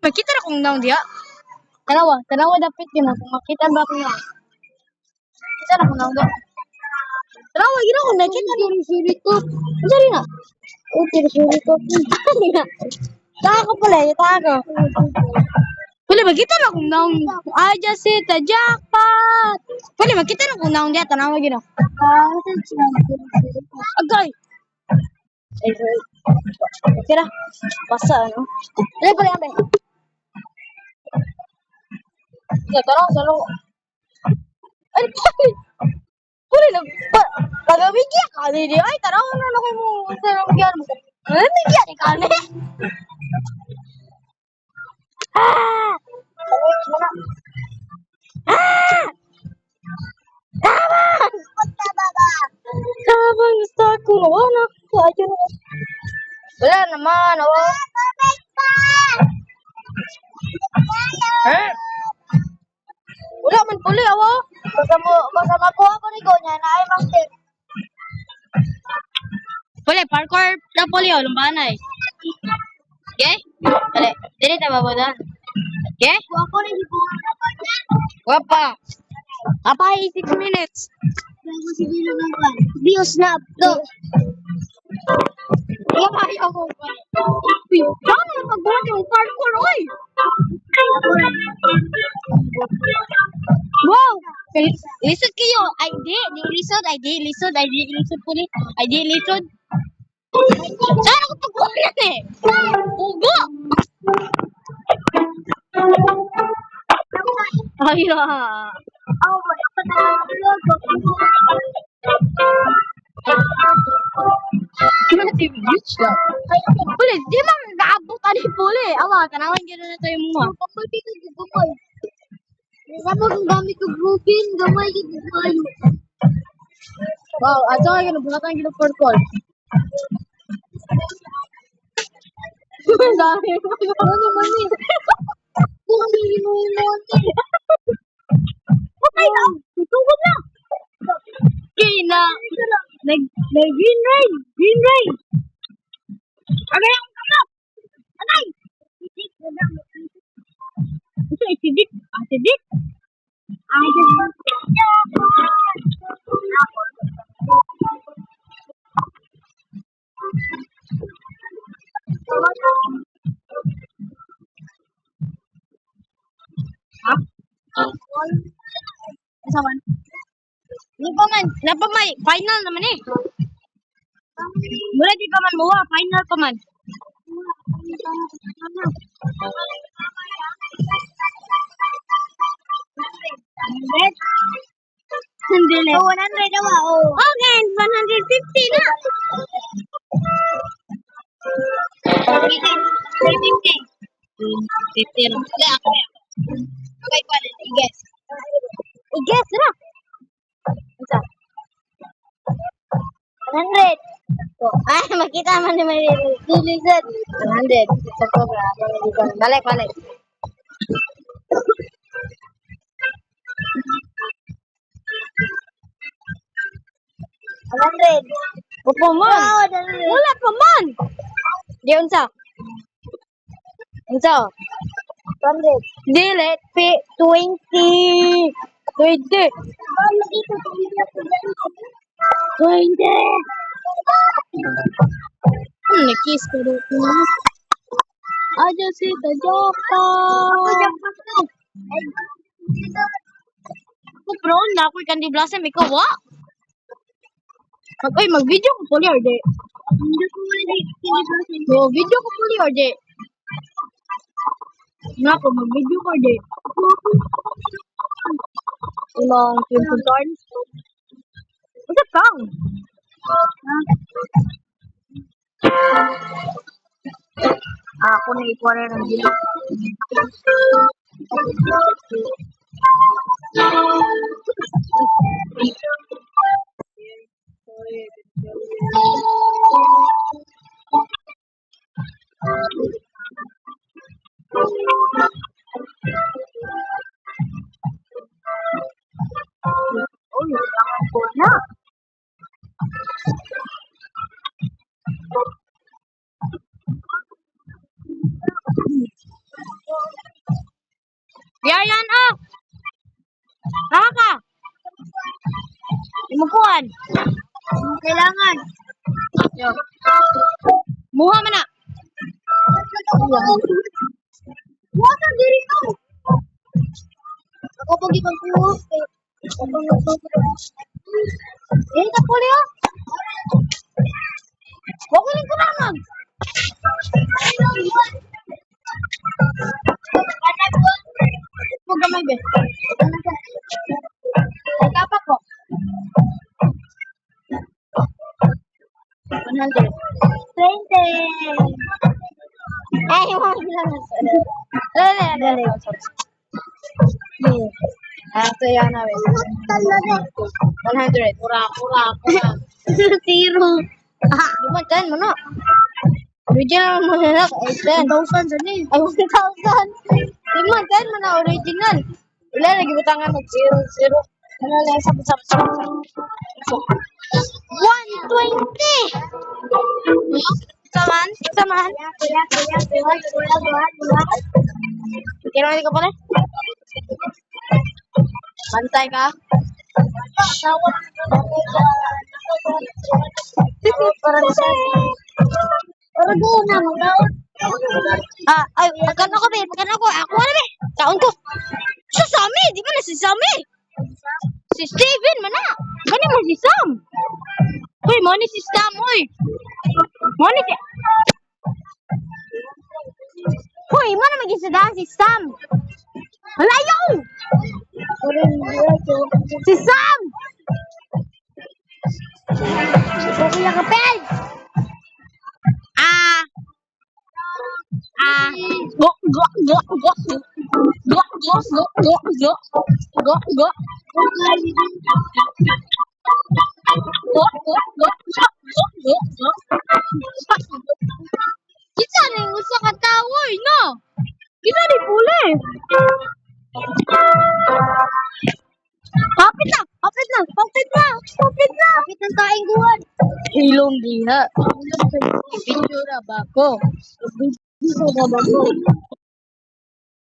Makita na kung naon diha. Tanawa dapat yun kung makita ba ko na. Kita na kung naon diha. Tanawa gina kung nakita suri ko. Sorry na. Suri ko. Tako pala, tako. Wala makita na kung naon. Aja sita jackpot. Wala makita na kung naon diha. Tanawa gina. Agay. Kira. Basa ano. Ano pala yan, Ben? Ya, tolong. Ay, puli na. Pagabigyan ka din. Ay, tanaw na lang mo. Sa bigyan mo. Bigyan ka ni. Ah! Ah! Tabang! Tabang, gusto ko. Wala ko. Wala naman. Eh? Wala man puli, awo. Basta makuha ko ni Gonya na ay master. Puli, parkour na puli, o. Lumbanay. Okay? Dali. Dili ta babodan. Okay? Wako ni Wapa. Apa 6 minutes? Views na. Do. Wala ako. Saan na magbuhat yung parkour, oy? Wow! Lisod kayo. Ay, di. Lisod po ni. Ay, di, lisod. Saan ako pagbuhat yan eh? Ugo! Ay, Puli, di man nag-aabot ani puli. Awa, tanawan gano'n na tayo mo. Sabi kong dami ko grouping, gamay ko kayo. Wow, ato ka gano'n, bunatan gano'n for call. Dami ko. Ano man eh? Kung ano yung okay na, tutugod na. Okay na. Nag-green rain. Agay ang kamap. Agay. Ito, acidic. Kasaman? Napa may final naman eh. Mula di pa man muwa, final pa man. Hindi le. 100 daw oh. Okay, 150 na. 50 na. Okay, pala. I-guess na. Isa. 100. Ay, makita man naman yung lisod. 100. Sa cobra. Balik. 100. Pupumon. Wala pa man. Di unsa? 100. Delete P 20. 20. 20. Nakis ko dito. Aja sita jackpot. Bro, na ako ikan di blasem ikaw wa. Mag-video ko puli or di? Video ko puli or di? Nga ko, mag-video ko or di? Ilang 20 times? What's up, Kang? Ako na ikuha rin ang dito. Oh, jangan punya. Yayan, ah! Naka! Imukuan. Kailangan. Yo. Buha man na. Buha ka diri ko. Ako pag ikon ko. Eh, kapuli ah. Wag ni ko naman. Huwag gamay be. Ay, kapak ko. 100. 20. Ay, wag lang. Dali. Ito yan na. 100. Pura. Zero. Dumagan mo na. Original mo na. 1,000 dali. Ay, 1,000. Dumagan mo na original. Wala, lagi butangan mo. 0. Ano lang, sabot. 120. Saman. Kira ka pala? Bantay ka? Ay, makan ako, be. Ako na, be. Kaon ko. Si Sammy, di ba na si Sammy? Si Steven, mana? Kani mo si Sam? Uy, mo ni si Sam, uy. Mo ni si... Uy, mo na mag-isadahan si Sam. Malayo! Si Sam! Kuya ka, Ped! Kita rin gusto ka tawoy, no? Kita rin puli. Kapit na. Kapit ng taing guwan. Hilong diha. Picture ba ko?